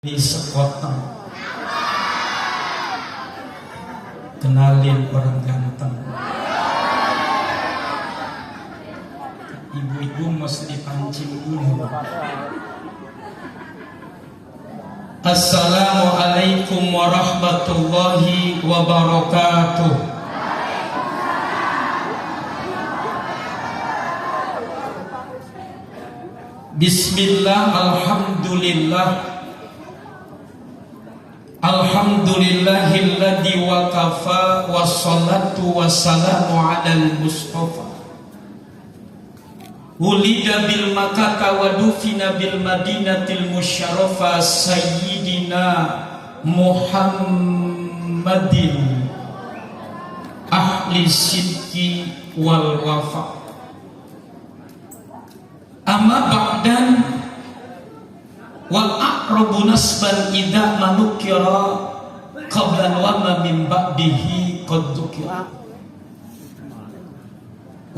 Di sekoteng kenalin orang ganteng. Ibu-ibu mesti dipancing dulu. Assalamualaikum warahmatullahi wabarakatuh. Bismillah, alhamdulillah. Alhamdulillahilladzi wa kafa wassalatu wassalamu alal mustafa ulida bil makaka wa dufina bil madinatil musyarrafa sayyidina Muhammadin ahli sidqi wal wafa. Amma ba'dan wal aqrabu nasban idza manukira qablan wa ma min ba'dihi qad dzukira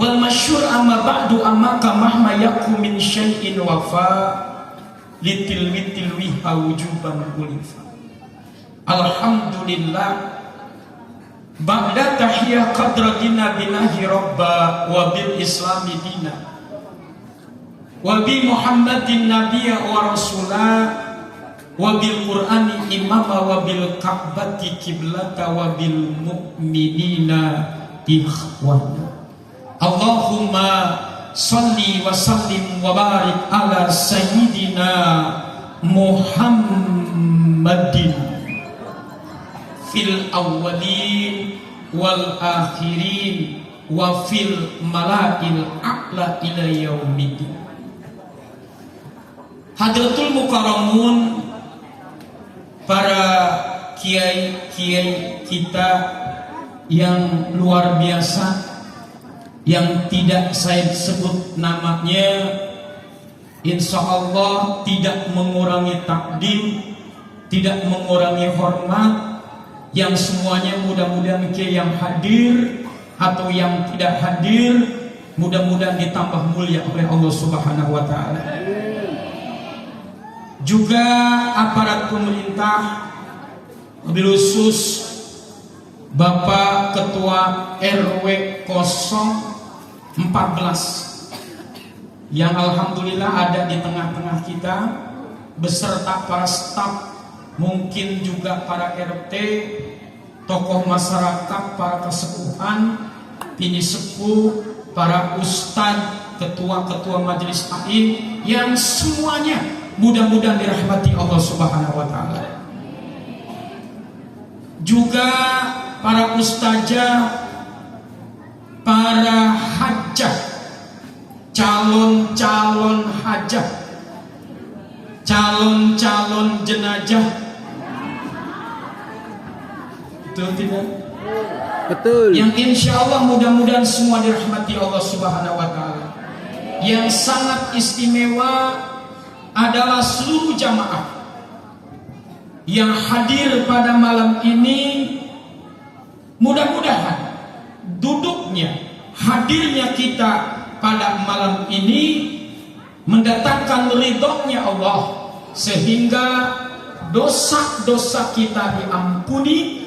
wal masyhur amma ba'du amma kama yakum min syai'in wafa litilwi wujuban ulifa. Alhamdulillah ba'da tahiyya qadratina billahi rabba wa bil islami dina wa bi Muhammadin nabiyya wa rasulah wa bil qur'ani imama wa bil ka'bati qiblata wa bil mu'minina ikhwana. Allahumma salli wa sallim wa barik ala sayyidina Muhammadin fil awwalin wal akhirin wa fil mala'il a'la ila yaumiddin. Hadratul Mukarramun, para kiai-kiai kita yang luar biasa, yang tidak saya sebut namanya, insya Allah tidak mengurangi takdim, tidak mengurangi hormat, yang semuanya mudah-mudahan kiai yang hadir atau yang tidak hadir mudah-mudahan ditambah mulia oleh Allah Subhanahu wa Ta'ala. Juga aparat pemerintah, mobil khusus Bapak Ketua RW 014 yang alhamdulillah ada di tengah-tengah kita beserta para staf, mungkin juga para RT, tokoh masyarakat, para kesepuhan, pini sepuh, para ustadz, ketua-ketua majelis taklim yang semuanya mudah-mudahan dirahmati Allah Subhanahu wa Ta'ala. Juga para ustazah, para hajah, calon-calon hajah, calon-calon jenazah. Betul tidak? Betul. Yang insya Allah mudah-mudahan semua dirahmati Allah Subhanahu wa Ta'ala. Yang sangat istimewa adalah seluruh jamaah yang hadir pada malam ini. Mudah-mudahan duduknya, hadirnya kita pada malam ini mendatangkan ridhonya Allah, sehingga dosa-dosa kita diampuni,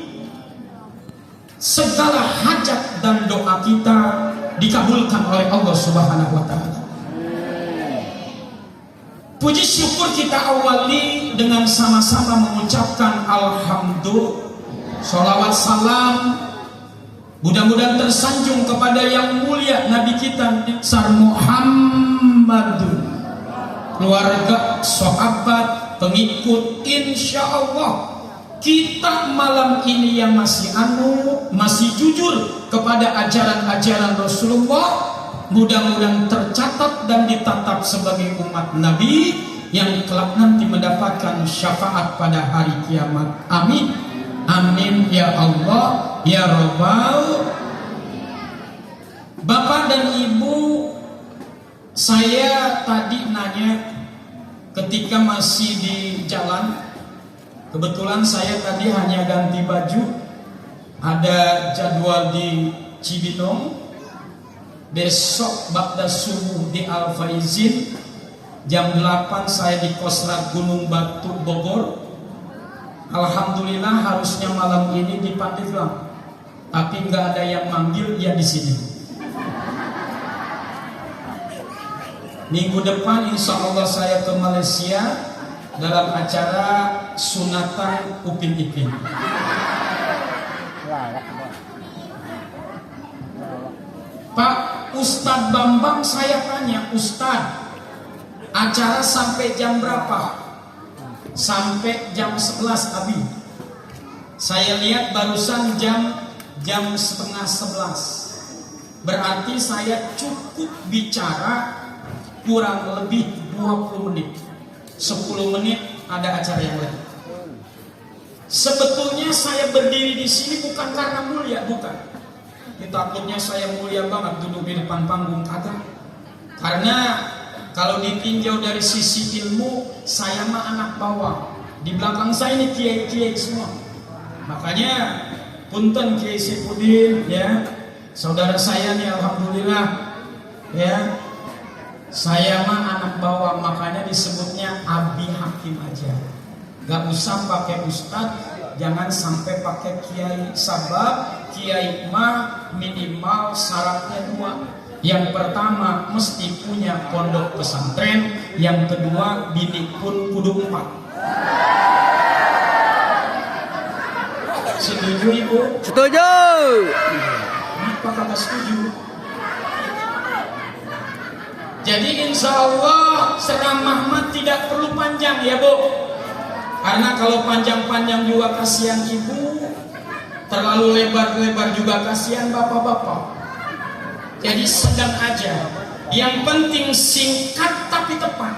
segala hajat dan doa kita dikabulkan oleh Allah Subhanahu wa Ta'ala. Puji syukur kita awali dengan sama-sama mengucapkan alhamdulillah. Sholawat salam mudah-mudahan tersanjung kepada yang mulia Nabi kita Sar Muhammadun, keluarga, sahabat, pengikut. Insya Allah kita malam ini yang masih jujur kepada ajaran-ajaran Rasulullah, mudah-mudahan tercatat dan ditatap sebagai umat Nabi yang kelak nanti mendapatkan syafaat pada hari kiamat. Amin, amin ya Allah ya Rabbal. Bapak dan Ibu, saya tadi nanya ketika masih di jalan, kebetulan saya tadi hanya ganti baju, ada jadwal di Cibinong. Besok ba'da subuh di Al Faizin, jam 8 saya di Kosrat Gunung Batu Bogor. Alhamdulillah harusnya malam ini di Pandeglang, tapi nggak ada yang manggil ya di sini. Minggu depan insya Allah saya ke Malaysia dalam acara sunatan Upin Ipin. Pak Ustadz Bambang, saya tanya, Ustadz, acara sampai jam berapa? Sampai jam 11 Abi. Saya lihat barusan jam setengah 11. Berarti saya cukup bicara kurang lebih 20 menit. 10 menit ada acara yang lain. Sebetulnya saya berdiri di sini bukan karena mulia, bukan. Takutnya saya mulia banget duduk di depan panggung, kata. Karena kalau ditinjau dari sisi ilmu, saya mah anak bawah. Di belakang saya ini kiai-kiai semua. Makanya punten Kiai Sipudin, ya, saudara saya nih, alhamdulillah, ya. Saya mah anak bawah, makanya disebutnya Abi Hakim aja. Gak usah pakai ustadz, jangan sampai pakai kiai. Sabab kiai mah minimal syaratnya 2. Yang pertama mesti punya pondok pesantren, yang kedua bini pun kudu 4. Setuju Ibu? Setuju. Kenapa kagak setuju? Jadi insya Allah ceramah mah tidak perlu panjang ya Bu. Karena kalau panjang-panjang juga kasihan Ibu, terlalu lebar-lebar juga kasihan bapak-bapak. Jadi sedang aja. Yang penting singkat tapi tepat,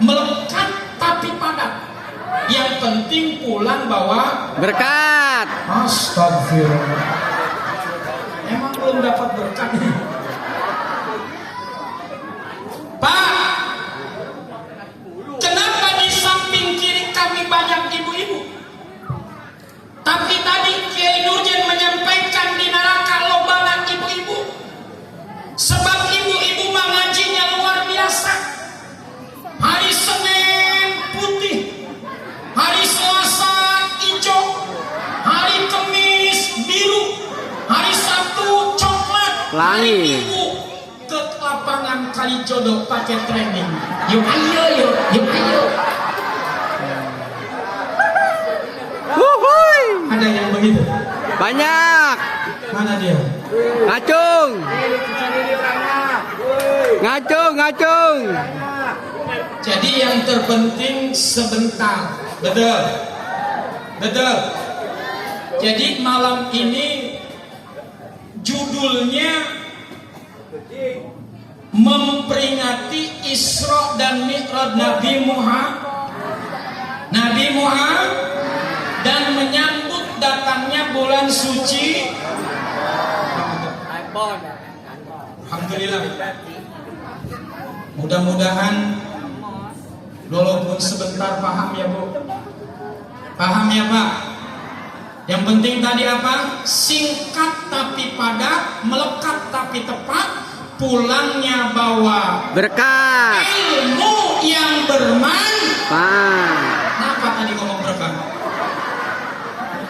melekat tapi padat. Yang penting pulang bawa Berkat. Astagfirullah. Emang belum dapat berkat nih? Pak, kenapa di samping kiri kami banyak ibu-ibu? Tapi tadi Kiai Nurjan menyampaikan di neraka lo banyak ibu-ibu. Sebab ibu-ibu mengajinya luar biasa. Hari Senin putih, hari Selasa hijau, hari Kamis biru, hari Sabtu coklat, hari Minggu ke lapangan Kalijodo pakai training. Yuk ayo, yuk ayo. Wuhui. Ada yang begitu? Banyak. Mana dia? Ngacung. Ngacung. Jadi yang terpenting sebentar. Betul. Jadi malam ini judulnya memperingati Isra dan Mi'raj Nabi Muhammad dan menyambut datangnya bulan suci. Alhamdulillah. Mudah-mudahan walaupun sebentar paham ya Bu. Paham ya Pak. Yang penting tadi apa? Singkat tapi padat, melekat tapi tepat, pulangnya bawa Berkat. ilmu yang bermanfaat. Kenapa tadi ngomong berkat?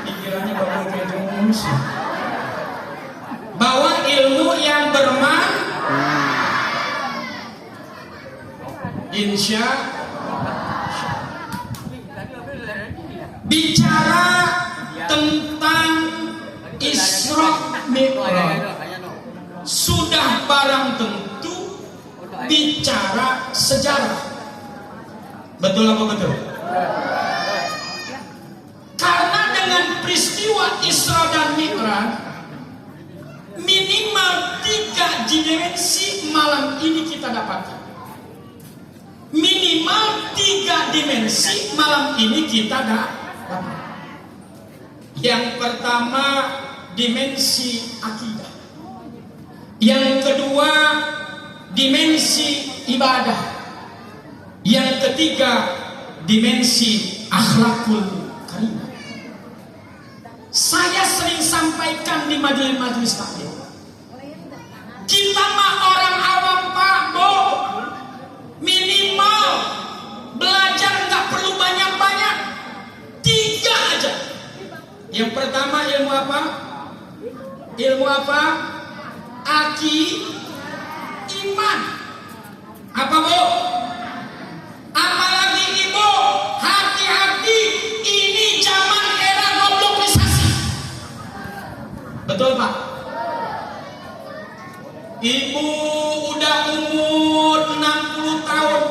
Pikirannya bawa kayak manusia. Bawa ilmu yang bermanfaat. Insya bicara tentang Isra Mi'raj sudah barang tentu bicara sejarah. Betul apa betul? Karena dengan peristiwa Isra dan Mi'raj minimal 3 dimensi malam ini kita dapatkan. Minimal 3 dimensi malam ini kita dapat. Yang pertama dimensi akidah. Yang kedua dimensi ibadah. Yang ketiga dimensi akhlakul karimah. Saya sering sampaikan di majelis-majelis taklim. Kita mah orang awam Pak, Bu. Minimal belajar nggak perlu banyak-banyak. 3 Yang pertama ilmu apa? Ilmu apa? Iman. Apa bu? Apalagi ibu, hati-hati, ini zaman era globalisasi. Betul pak? Ibu udah umur 60 tahun,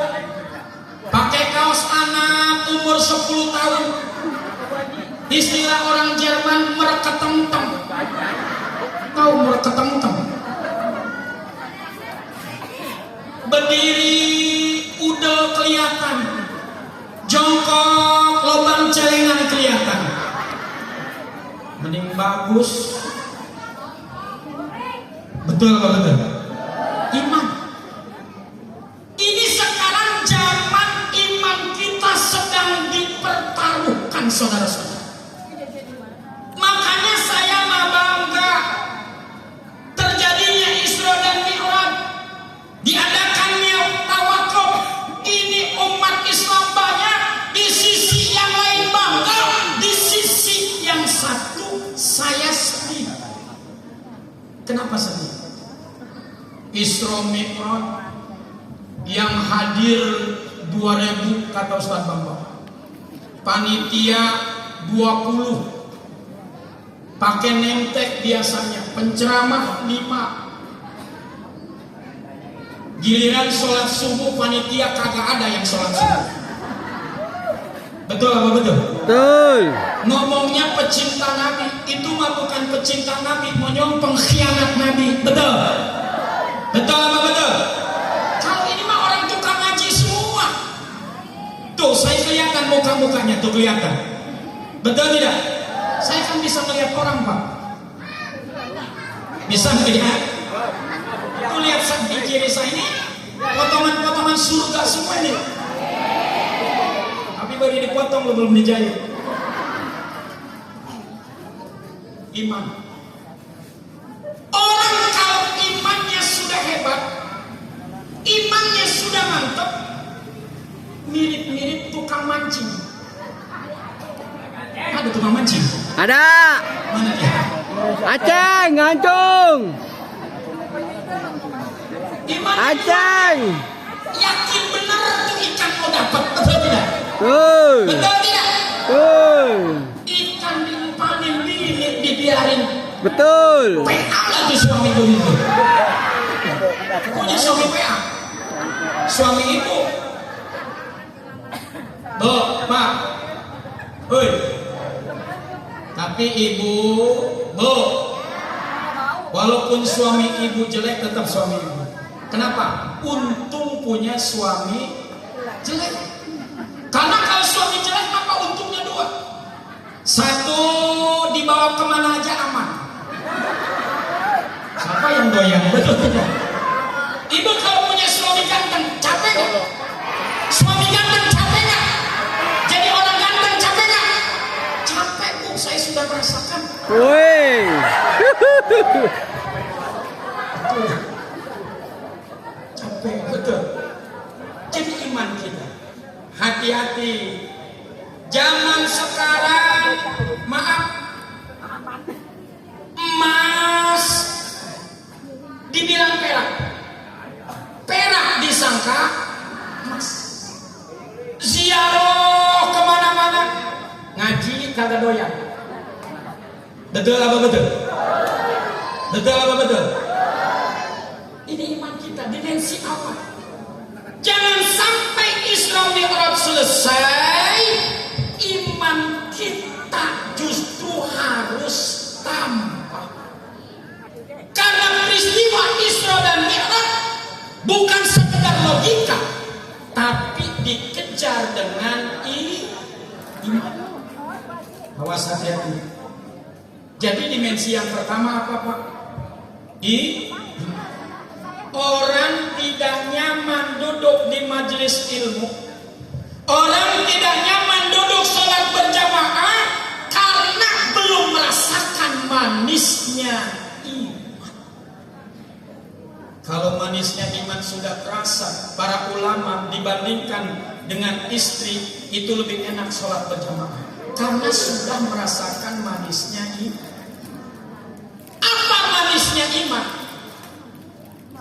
pakai kaos anak umur 10 tahun. Istilah orang Jerman mereketemtem. Tahu mereketemtem? Berdiri udah kelihatan, jongkok lubang celengan kelihatan. Mending bagus. Betul apa betul? Iman. Ini sekarang zaman iman kita sedang dipertaruhkan, saudara-saudara. Makanya saya mah bangga terjadinya Isra dan Mi'raj, diadakannya tawakuf. Ini umat Islam banyak, di sisi yang lain bangga, di sisi yang satu saya sedih. Kenapa sedih? Isra Mi'raj yang hadir 2000 kata Ustaz Bambang, panitia 20, pakai nemtek biasanya, penceramah 5. Giliran sholat subuh panitia kagak ada yang sholat subuh. Betul apa betul? Betul. Ngomongnya pecinta Nabi, itu mah bukan pecinta Nabi, monyong pengkhianat Nabi. Betul? Betul apa betul? Kalau ini mah orang tukang ngaji semua. Tuh saya kelihatan muka-mukanya, tuh kelihatan. Betul tidak? Saya kan bisa melihat orang pak. Bisa melihat. Tuh lihat di kiri saya ini potongan-potongan surga semua ini. Tapi baru dipotong lo belum dijahit. Iman. Orang kalau imannya sudah hebat, imannya sudah mantap, mirip-mirip tukang mancing. Ada tukang mancing? Ada. Mana dia? Aceng, ngancung. Iman Aceng. yakin benar tuh ikan mau dapat, betul tidak? Betul. Betul tidak? Betul. Ikan diumpanin lilit dibiarin. Betul. PA lagi suami begitu. Punya suami PA. Suami ibu. Bu, pak. Hoi. Tapi ibu, bu, walaupun suami ibu jelek tetap suami ibu. Kenapa? Untung punya suami jelek. Karena kalau suami jelek maka untungnya dua. Satu, dibawa kemana aja aman. Siapa yang doyan? Betul tidak? Ibu kalau punya suami ganteng capek gak? Suami ganteng capek gak? Jadi orang ganteng capek gak? Capek bu, saya sudah merasakan. Woi. Capek, betul. Jadi iman kita. Hati-hati. Zaman sekarang, maaf, emas dibilang perak, perak disangka emas. Ziarah kemana-mana, ngaji kagak doyan. Betul apa betul? Betul apa betul? Ini iman kita, dimensi apa? Jangan sampai Isra Mi'raj selesai, iman kita justru harus tambah. Karena peristiwa Isra dan Mi'raj bukan sekedar logika, tapi dikejar dengan iman. Awas hati-hati. Jadi dimensi yang pertama apa pak? Orang tidak nyaman duduk di majelis ilmu. Orang tidak nyaman duduk sholat berjamaah karena belum merasakan manisnya iman. Kalau manisnya iman sudah terasa, para ulama dibandingkan dengan istri itu lebih enak sholat berjamaah karena sudah merasakan manisnya iman. Apa manisnya iman?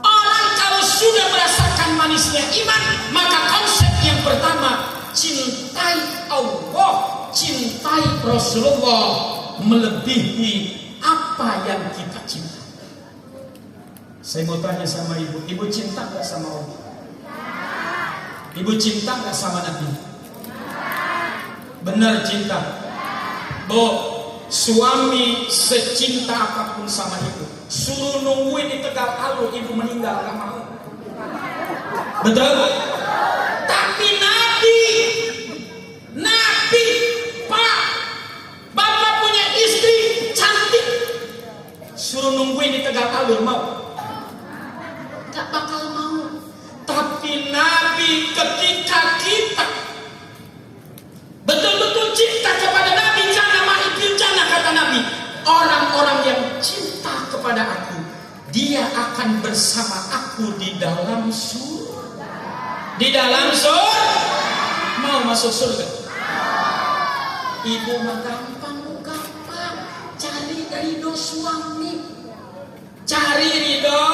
Orang kalau sudah merasakan manisnya iman, maka konsep yang pertama, cintai Allah, cintai Rasulullah melebihi apa yang kita cinta. Saya mau tanya sama ibu, ibu cinta gak sama Allah? Ibu cinta gak sama Nabi? Benar cinta? Bu, suami secinta apapun sama ibu, suruh nungguin di Tegal Alur, ibu meninggal gak mau. Betul? Tapi Nabi, Pak, Bapak punya istri cantik, suruh nungguin di Tegal Alur, mau? Gak bakal mau. Tapi Nabi ketika kita betul-betul cinta kepada Nabi, jangan ma'ikil jangan, kata Nabi, orang-orang yang cinta kepada aku, dia akan bersama aku di dalam surga. Di dalam surga. Mau masuk surga? Ibu mah gampang. Cari ridho suami, cari ridho.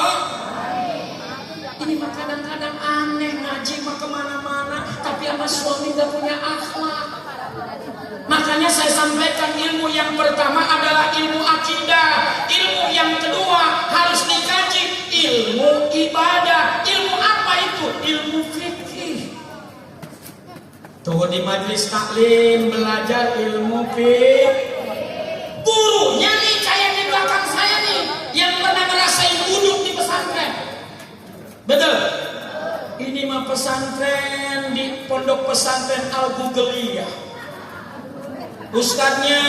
Ini mah kadang-kadang aneh, ngaji mah kemana-mana, tapi sama suami gak punya akhlak. Makanya saya sampaikan, ilmu yang pertama adalah ilmu akidah, ilmu yang kedua harus dikaji, ilmu ibadah. Ilmu apa itu? Ilmu fikih. Tuh di majelis taklim belajar ilmu fikih. Gurunya nih kayak di belakang saya nih, yang pernah ngerasain duduk di pesantren. Betul? Ini mah pesantren di pondok pesantren Al-Bugeliyah. Ustadznya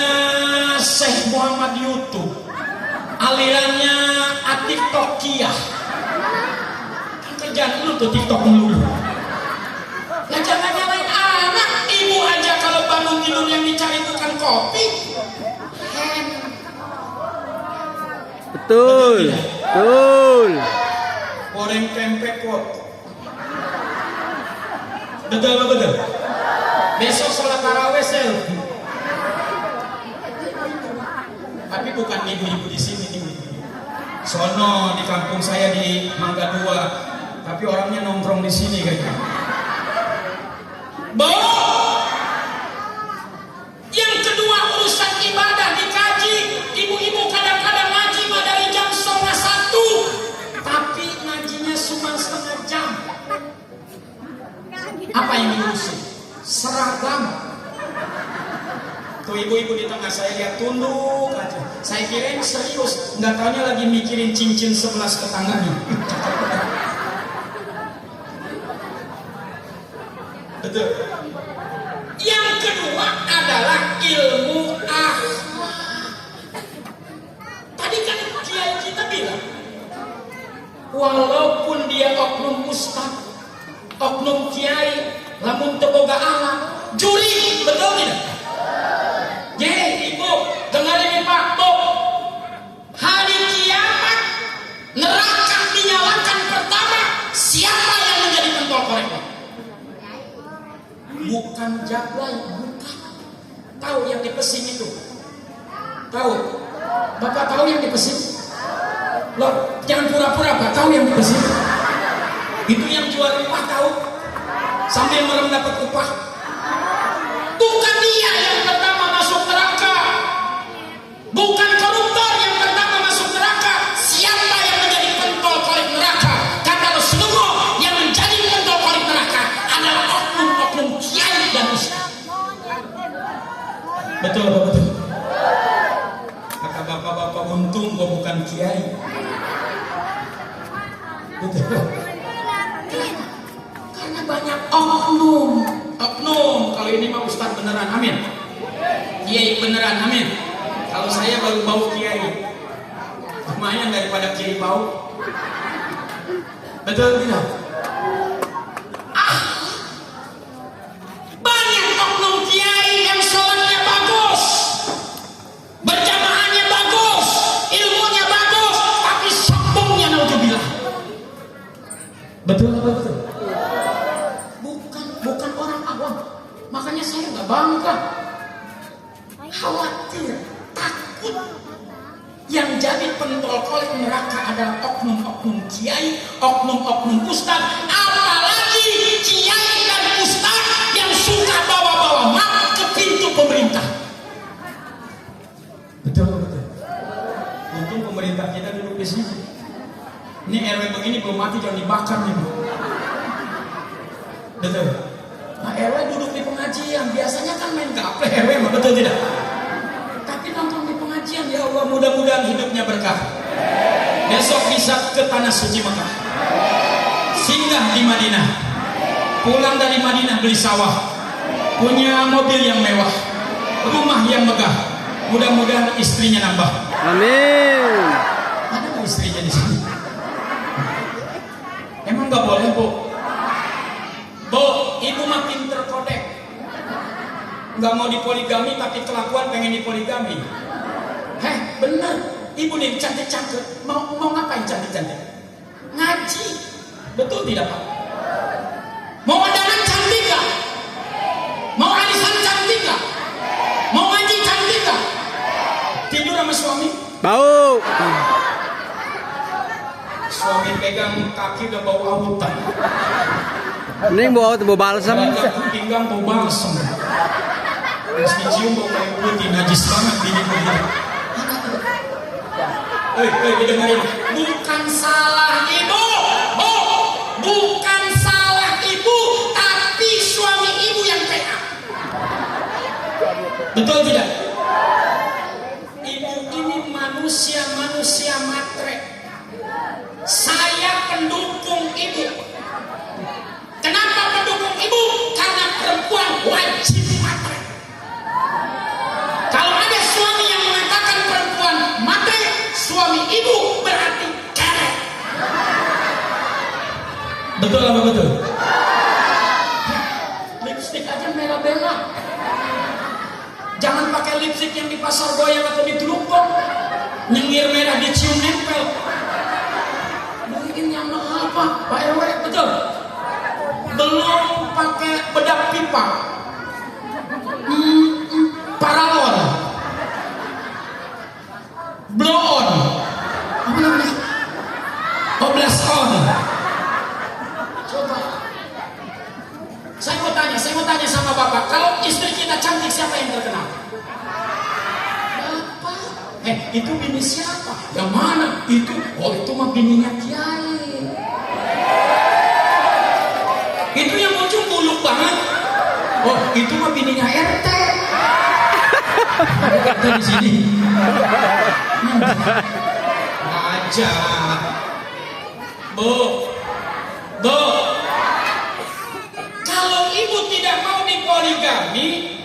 Syekh Muhammad YouTube, alirannya Atiktokiyah. Kerjaan lu tuh TikTok melulu. Nah jangan nyalain anak, ibu aja kalau bangun tidur yang dicari bukan kopi. Betul. Betul. Goreng tempe pot. Betul. Besok sholat tarawih selfie. Tapi bukan ibu-ibu di sini nih. Sono di kampung saya di Mangga 2. Tapi orangnya nongkrong di sini kayaknya. Yang kedua urusan ibadah dikaji. Ibu-ibu kadang-kadang ngaji mah dari jam 12:30, tapi ngajinya cuma setengah jam. Apa yang diurusin? Seragam. Tuh ibu-ibu di tengah saya lihat tunduk aja. Saya kirain serius, nggak taunya lagi mikirin cincin 11 ke tangannya. Betul. Yang kedua adalah ilmu akhlak. Tadi kan kiai kita bilang, walaupun dia oknum ustaz, oknum kiai, lamun teboga anak, juri, betul tidak? Jadi ibu, dengarin Pak, Bu. Hari kiamat, neraka dinyalakan pertama, siapa yang menjadi pentol koreknya? Bukan jablay, bukan. Tahu yang dipesing itu? Tahu? Bapak tahu yang dipesing? Loh, jangan pura-pura Pak, tahu yang dipesing? Itu yang jual upah, tahu? Sambil merem dapat upah. Bukan dia yang pertama masuk neraka. Bukan koruptor yang pertama masuk neraka. Siapa yang menjadi pentol korek neraka? Kata Rasulullah, yang menjadi pentol korek neraka adalah oknum-oknum kiai dan ustaz. Betul apa betul? Kata bapak-bapak, untung gua bukan kiai. Betul. Karena banyak oknum. Kalau ini mah ustaz beneran, amin. Kiai beneran, amin. Kalau saya baru bau kiai, lumayan daripada kiai bau. Betul tidak? Banyak oknum kiai yang sholatnya bagus, berjamaahnya bagus, ilmunya bagus, tapi sombongnya naudzubillah. Betul apa betul? Bukan orang awam. Makanya bangga, khawatir, takut. Yang jadi pentol kolek neraka adalah oknum-oknum kiai, oknum-oknum ustaz, apalagi kiai dan ustaz yang suka bawa-bawa mak ke pintu pemerintah. Betul. Untung pemerintah kita duduk di sini. Ini RW begini belum mati jangan dibakar nih, Bu. Betul. Nah, RW duduk di pengajian, biasanya kan main gaple RW, betul tidak? Tapi nonton di pengajian, ya Allah, mudah-mudahan hidupnya berkah. Besok bisa ke tanah suci Mekah, singgah di Madinah, pulang dari Madinah beli sawah, punya mobil yang mewah, rumah yang megah. Mudah-mudahan istrinya nambah. Amin. Ada nggak istrinya di sini? Emang nggak boleh, Bu? Bu, ibu mah pinter kodek. Nggak mau dipoligami tapi kelakuan pengen dipoligami. Bener. Ibu nih cantik-cantik. Mau ngapain cantik-cantik? Ngaji. Betul tidak, Pak? Mau undangan cantik nggak? Mau arisan cantik nggak? Mau ngaji cantik nggak? Tidur sama suami? Bau. Suami pegang kaki udah bau awutan. Ini bau balsam. Pinggang bau balsam. Terus dicium bau kayu putih, najis banget bini begini. Dengerin. Bukan salah ibu, bukan salah ibu, tapi suami ibu yang PA. Betul tidak? Ibu ini manusia matre. Saya pendukung ibu. Kenapa pendukung ibu? Karena perempuan wajib matre. Kalau ada suami yang mengatakan perempuan matre, suami ibu berarti kere. Betul apa betul? Lipstik aja merah-merah. Jangan pakai lipstik yang di pasar goyang atau di Telukong. Nyengir merah dicium nempel. Mungkin yang mahal Pak RW, betul? Belum pakai bedak pipa. Paralon. Blow on. Apa namanya? Blast on. Coba. Saya mau tanya sama Bapak, kalau istri kita cantik siapa yang terkenal? Bapak. Itu bini siapa? Yang mana? Itu mah bininya kiai. Itu yang ujung buluk banget. Itu mah bininya RT. Ada RT di sini. Aja. Bu. Kalau ibu tidak mau dipoligami,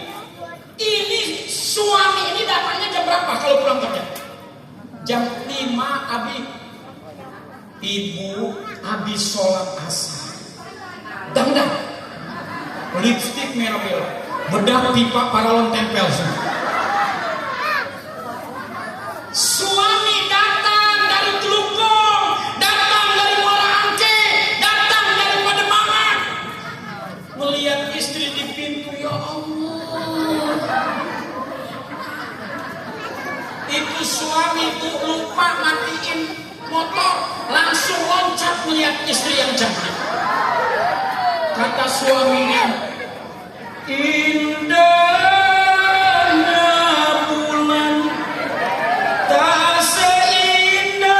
ini suami ini datangnya jam berapa kalau pulang kerja? Jam 5 ibu habis sholat asar. Dang. Lipstik merah-merah. Bedak pipa paralon tempel semua. Suami datang dari Telukong, datang dari Muara Angke, datang dari Pademangan. Melihat istri di pintu, ya Allah. Itu suami tuh lupa matiin motor, langsung loncat melihat istri yang cantik. Kata suaminya, indahnya bulan tak seindah.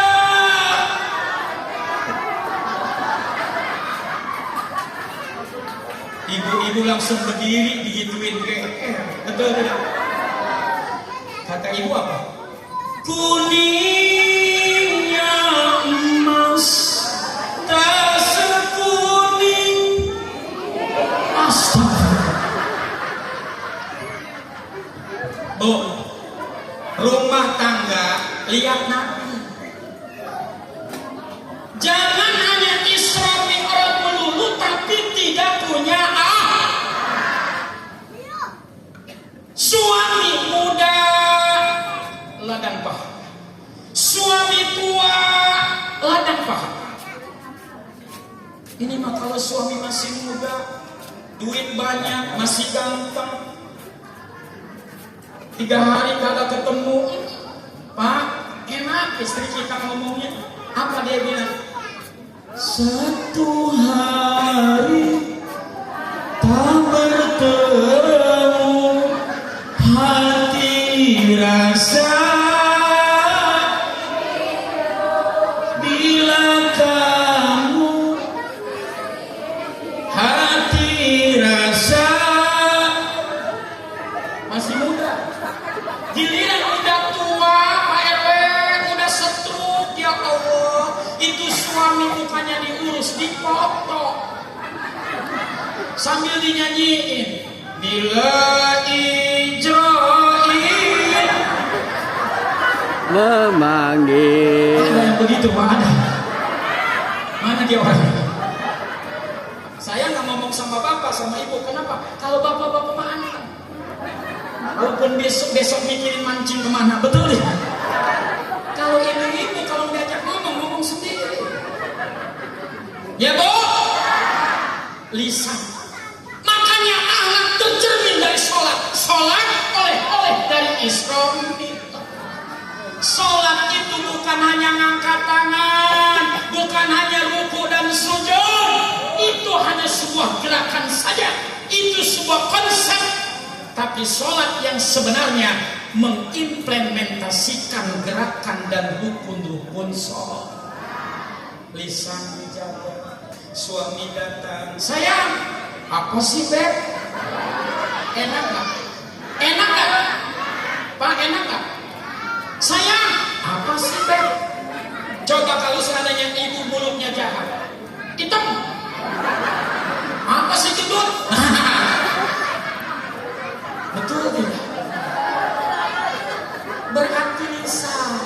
Ibu-ibu langsung berdiri digituin betul tidak? Kata ibu apa? Kuningnya emas tak sekuning. Astaga. Bu, rumah tangga lihat Nabi. Jangan hanya Isra Mi'raj melulu tapi tidak punya suami muda ladang paha, suami tua ladang paha. Ini mah kalau suami masih muda, duit banyak, masih ganteng, 3 hari kagak ketemu. Pak, enak istri kita ngomongnya. Apa dia bilang? Satu hari tak bertemu, hati rasa bila kamu, hati rasa masih muda, giliran udah tua, Pak RW udah stroke, ya Allah. Itu suami bukannya diurus, dipoto sambil dinyanyiin bila Ijrail memanggil. ada yang begitu Pak, ada. Mana dia orangnya? Saya nggak ngomong sama bapak sama ibu, kenapa? Kalau bapak-bapak mah aneh. Walaupun besok mikirin mancing kemana, betul ya? Kalau ibu-ibu kalau diajak ngomong sendiri. Ya Bu, lisan. Makanya ahlak tercermin dari sholat. Sholat oleh dari Isra Mi'raj. Sholat itu bukan hanya ngangkat tangan, bukan hanya ruku dan sujud. Itu hanya sebuah gerakan saja. Itu sebuah konsep. Tapi sholat yang sebenarnya mengimplementasikan gerakan dan rukun-rukun sholat. Lisan dijaga. Suami datang, sayang, apa sih Beb? Enak gak? Enak gak? Pak, enak gak? Sayang, apa sih Beb? Coba kalau seandainya ibu mulutnya jahat, hitam. Apa sih gedut? Betul tidak? Berarti lisan.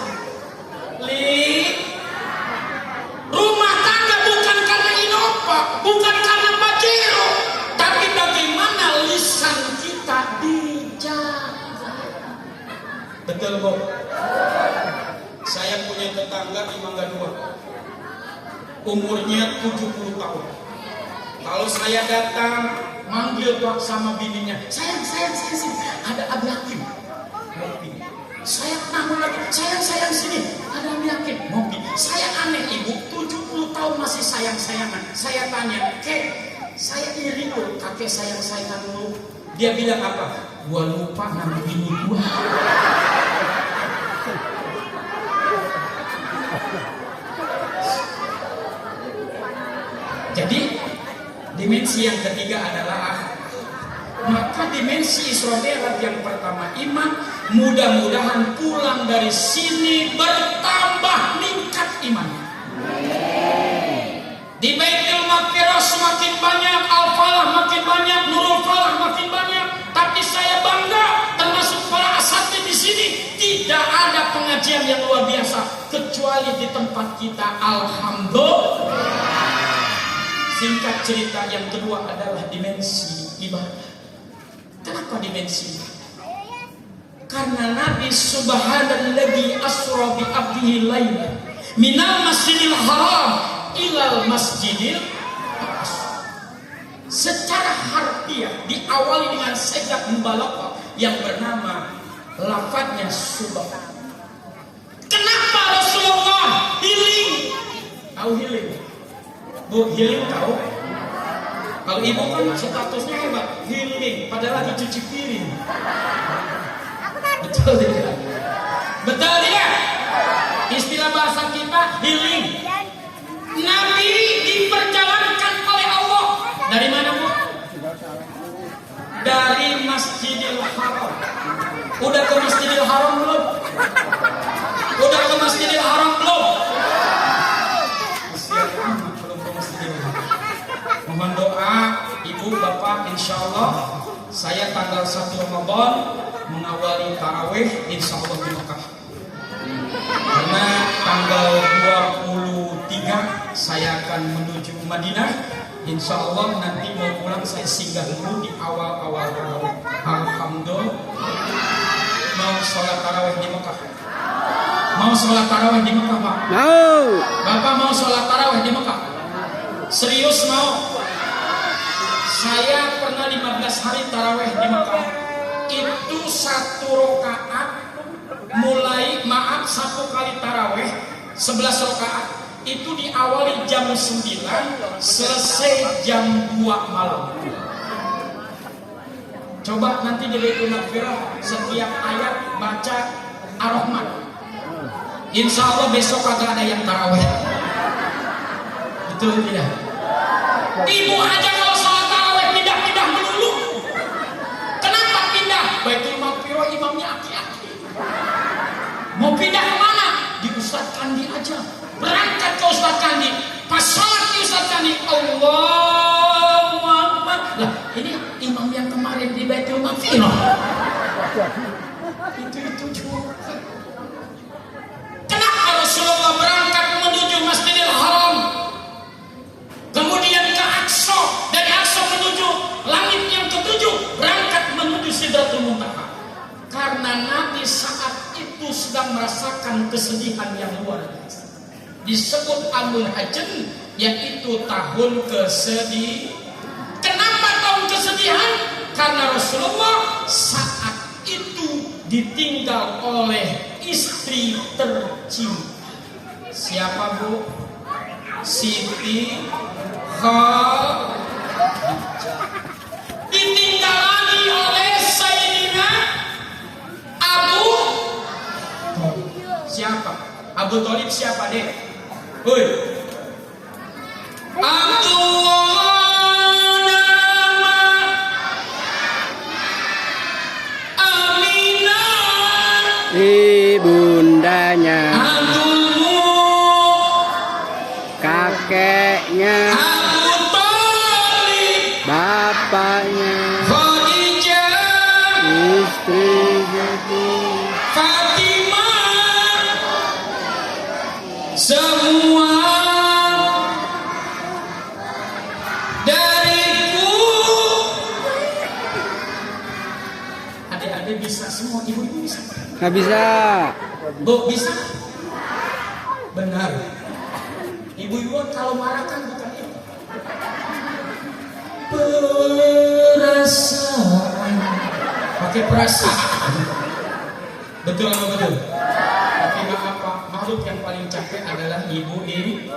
Rumah tangga bukan karena Innova, bukan karena Pajero, tapi bagaimana lisan kita dijaga. Betul Bu. Saya punya tetangga di Mangga 2, umurnya 70 tahun. Kalau saya datang manggil Pak sama bininya, sayang sini, ada Abi Hakim ngopi. Saya namun lagi, sayang sini, ada Abi Hakim ngopi. Saya aneh ibu, 70 tahun masih sayang-sayangan. Saya tanya, Kek, saya iri loh kakek sayang-sayangan dulu. Dia bilang apa? Gua lupa nama bini gua. Jadi dimensi yang ketiga adalah maka dimensi Isra Mi'raj yang pertama iman. Mudah-mudahan pulang dari sini bertambah meningkat imannya. Di Baitul Maqdis semakin banyak, Al-Falah makin banyak, Nurul Falah makin banyak. Tapi saya bangga termasuk para asatidz di sini tidak ada pengajian yang luar biasa kecuali di tempat kita. Alhamdulillah. Singkat cerita yang kedua adalah dimensi ibadah. Kenapa dimensi? Karena Nabi Subhanalladzi asra bi abdihi lailan minal masjidil haram ilal masjidil aqsa. Secara harfiah diawali dengan sigat mubalaghah yang bernama lafadznya subhan. Kenapa Rasulullah healing? Tahu healing? Bu, healing tahu? Kalau ibu kan statusnya hebat, healing, padahal lagi cuci piring. Betul tidak? Betul tidak? Istilah bahasa kita healing. Nabi diperjalankan oleh Allah. Dari mana Bu? Dari Masjidil Haram. Udah ke Masjidil Haram belum? Udah ke Masjidil Haram belum? Mohon doa ibu bapak, insya Allah saya tanggal 1 Ramadan mengawali tarawih insya Allah di Mekah. Karena tanggal 23 saya akan menuju Madinah. Insya Allah nanti mau pulang saya singgah dulu di awal-awal tarawih. Alhamdulillah. Mau sholat tarawih di Mekah? Mau sholat tarawih di Mekah Pak? Mau. Bapak mau sholat tarawih di Mekah? Serius mau? Saya pernah 15 hari tarawih di Mekah. itu 1 rakaat mulai satu kali taraweh 11 rakaat itu diawali jam 9 selesai jam 2 malam. Coba nanti di Baitul Maqfirah setiap ayat baca Ar-Rahman. Insya Allah besok kagak ada yang taraweh. Betul tidak? Ibu aja kalau salat taraweh pindah-pindah melulu. Kenapa pindah? Baitul Maqfirah imamnya aki-aki. Mau pindah kemana? Di Ustadz Kandi aja. Berangkat ke Ustadz Kandi. Pas salat di Ustadz Kandi, Allahu Akbar. Lah ini imam yang kemarin di Baitul Maqfirah. Itu juga. Kenapa Rasulullah berangkat menuju Masjidil Haram, kemudian ke Aqsa, dari Aqsa menuju langit yang ketujuh, berangkat menuju Sidratul Muntaha? Karena Nabi saat itu sedang merasakan kesedihan yang luar biasa. Disebut Amul Hajn, yaitu tahun kesedihan. Kenapa tahun kesedihan? Karena Rasulullah saat itu ditinggal oleh istri tercinta. Siapa Bu? Siti Khadijah. Ditinggal lagi oleh Sayyidina Abu Thalib. Siapa? Abu Thalib siapa deh? Woi. Ibundanya, kakeknya, bapaknya, istrinya, Fatimah, semua dariku. Adik-adik bisa semua, ibu-ibu bisa. nggak bisa. Bu bisa? Benar. Ibu-ibu kalau marah kan bukan itu. Perasaan. Pakai perasaan. Betul apa betul? Tapi nggak apa. Makhluk yang paling capek adalah ibu ini.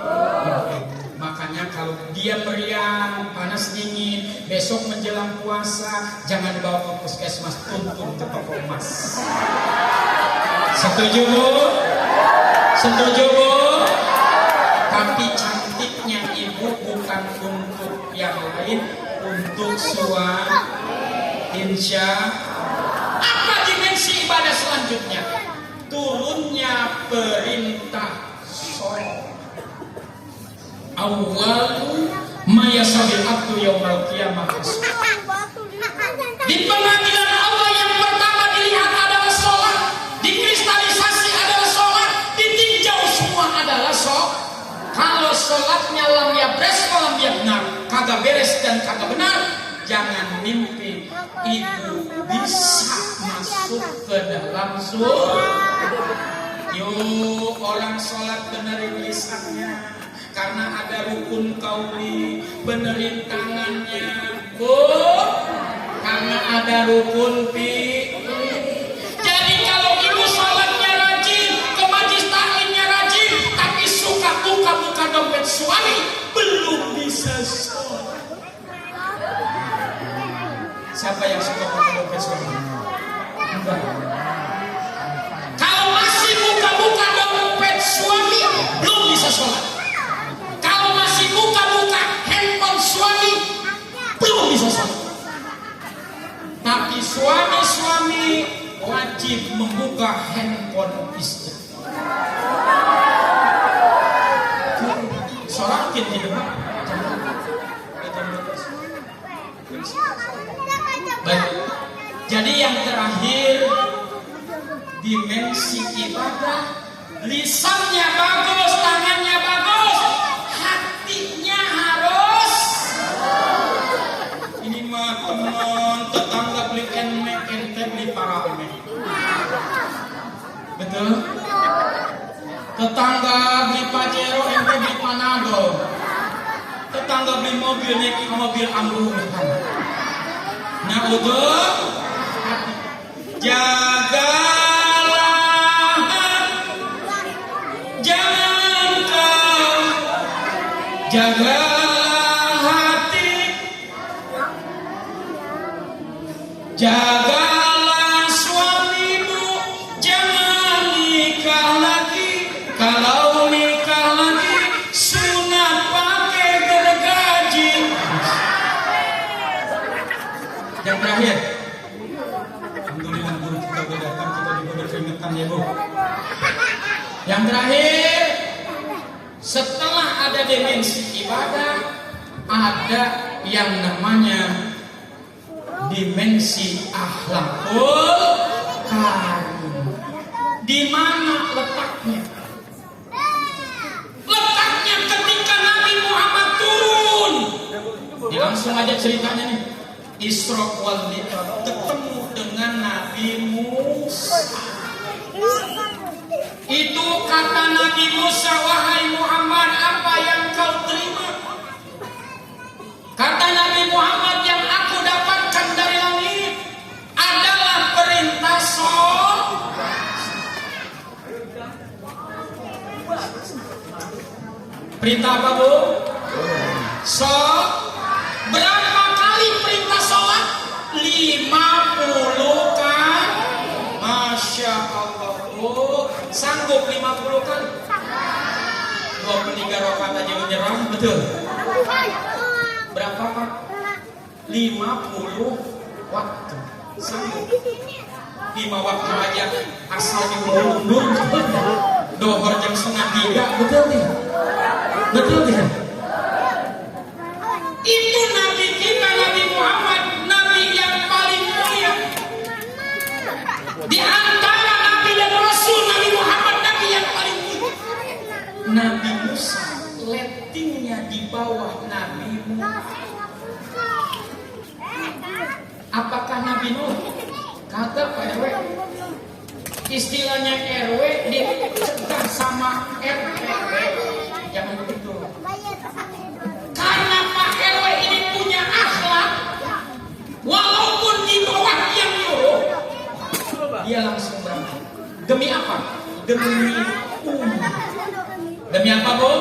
Makanya kalau dia meriang, panas dingin, besok menjelang puasa, jangan dibawa ke puskesmas, tuntun ke toko emas. Setuju Bu? Setuju Bu? Tapi cantiknya ibu bukan untuk yang lain, untuk suami. Insya apa dimensi ibadah selanjutnya? Turunnya perintah sholat. Awwalu ma yasabil abdu yaumal qiyamah. Di pengadilan Allah yang pertama dilihat adalah sholat, dikristalisasi adalah sholat, ditinjau semua adalah sholat. Kalau sholatnya lam yabres lam yabnar, kagak beres dan kagak benar, jangan mimpi ibu bisa masuk ke dalam surga. Yuk orang sholat benerin lisannya, karena ada rukun kauli, benerin tangannya, Bu. Karena ada rukun Jadi kalau ibu sholatnya rajin, ke majlis taklimnya rajin, tapi suka buka dompet suami, belum bisa sholat. Siapa yang suka buka dompet suami? Enggak. Kalau masih buka dompet suami, belum bisa sholat. Kalau masih buka handphone suami, belum bisa sholat. Tapi suami wajib membuka handphone istri. Sholatin di depan. Baik. Jadi yang terakhir, dimensi ibadah, lisannya bagus, tangannya bagus, hatinya harus. Ini mah teman tetangga beli enek, ente beli parame. Betul? Tetangga beli Pajero, ente beli Panadol. Tetangga beli mobil, naik mobil ambulan. Nah, udah hati. Jagalah, jangan kau jagalah hati, jagalah suamimu, jangan nikah lagi. Kalau nikah lagi sunat pakai gergaji. Yang terakhir, alhamdulillah guru kita udah datang, kita juga berkeringetan ya Bu. Yang terakhir, setelah ada dimensi ibadah, ada yang namanya dimensi akhlakul karim. Di mana letaknya? Letaknya ketika Nabi Muhammad turun. Ini langsung aja ceritanya nih. Isra wal Mi'raj, ketemu dengan Nabi Musa. Itu kata Nabi Musa, wahai Muhammad, apa yang kau terima? Kata Nabi Muhammad, yang aku dapatkan dari langit adalah perintah perintah apa Bu? Berapa kali perintah sholat? 50 kan? Masya Allah Bu. Sanggup 50 kali? 23 rakaat aja menyerah, betul? Berapa Pak? 50 waktu. Sanggup? 5 waktu aja asal diundur. Dohor jam 2:30, betul tidak? Betul tidak? Itu Nabi kita, Nabi Muhammad, Nabi yang paling mulia. Di antara Nabi dan Rasul, Nabi Muhammad Nabi yang paling mulia. Nabi Musa lettingnya di bawah Nabi Muhammad. Apakah Nabi Nuh? Kata Pak RW, istilahnya RW dicegah sama RW. Jangan begitu. Karena Pak RW ini punya akhlak, walaupun di bawah yang nyuruh, dia langsung berangkat. Demi apa? Demi umat. Demi apa Bu?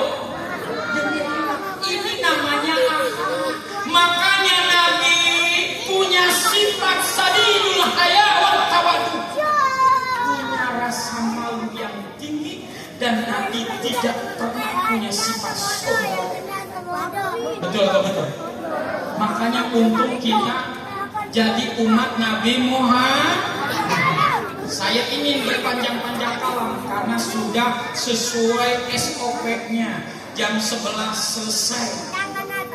Demi umat. Ini namanya akhlak. Makanya Nabi punya sifat sadidul haya wal tawaddu. Punya rasa malu yang tinggi, dan Nabi tidak pernah punya sifat sombong. Betul atau betul? Makanya untuk kita jadi umat Nabi Muhammad, saya ingin berpanjang-panjang kalam karena sudah sesuai SOP-nya. Jam 11 selesai.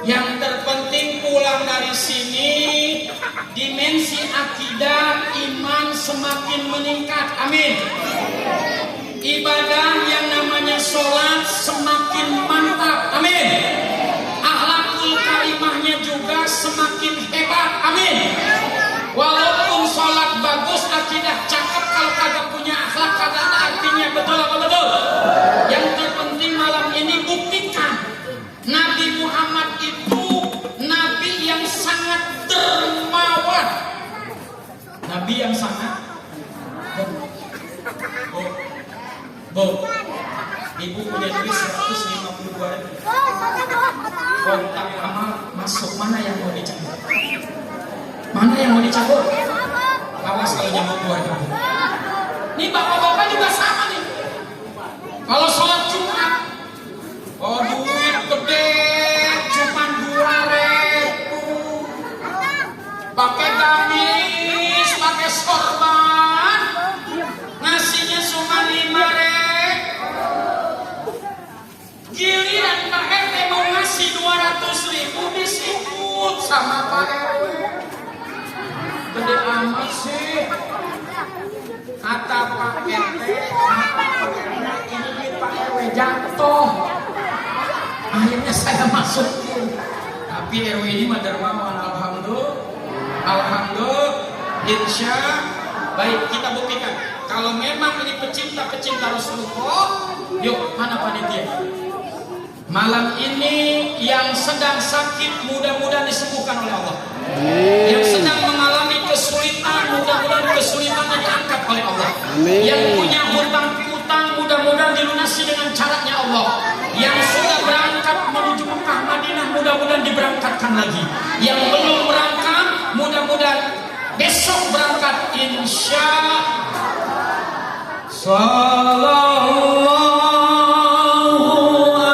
Yang terpenting pulang dari sini, dimensi akidah iman semakin meningkat. Amin. Ibadah yang namanya sholat semakin mantap. Amin. Akhlakul karimahnya juga semakin hebat. Amin. Walaupun sholat bagus, akidah cakep, kalau kagak punya akhlak kagak ada artinya. Betul apa betul? Yang terpenting malam ini buktikan Nabi Muhammad itu Nabi yang sangat dermawan. Nabi yang sangat Bu, Ibu punya duit 152.000. Kontak amal masuk, mana yang mau dicabut? Mana yang mau dicabut? Awas kalau nyambut keluarga. Ini bapak-bapak juga sama nih. Kalau sholat Jumat, oh duit gede, cuma 2.000. Pakai gamis, pakai sorban, nasinya cuma 5.000. Giliran Pak RT mau ngasih 200.000, disikut sama Pak RW. Gede amat sih. Kata Pak RT, ini duit Pak RW jatuh. Akhirnya saya masukin. Tapi RW ini mah dermawan, alhamdulillah. Insya baik, kita buktikan. Kalau memang ini pecinta Rasulullah, yuk mana panitia? Malam ini yang sedang sakit mudah-mudahan disembuhkan oleh Allah. Yang sedang mengalami kesulitan, mudah-mudahan kesulitannya diangkat oleh Allah. Amin. Yang punya hutang-hutang mudah-mudahan dilunasi dengan caranya Allah. Yang sudah berangkat menuju Mekah Madinah mudah-mudahan diberangkatkan lagi. Yang belum berangkat mudah-mudahan besok berangkat insya Allah.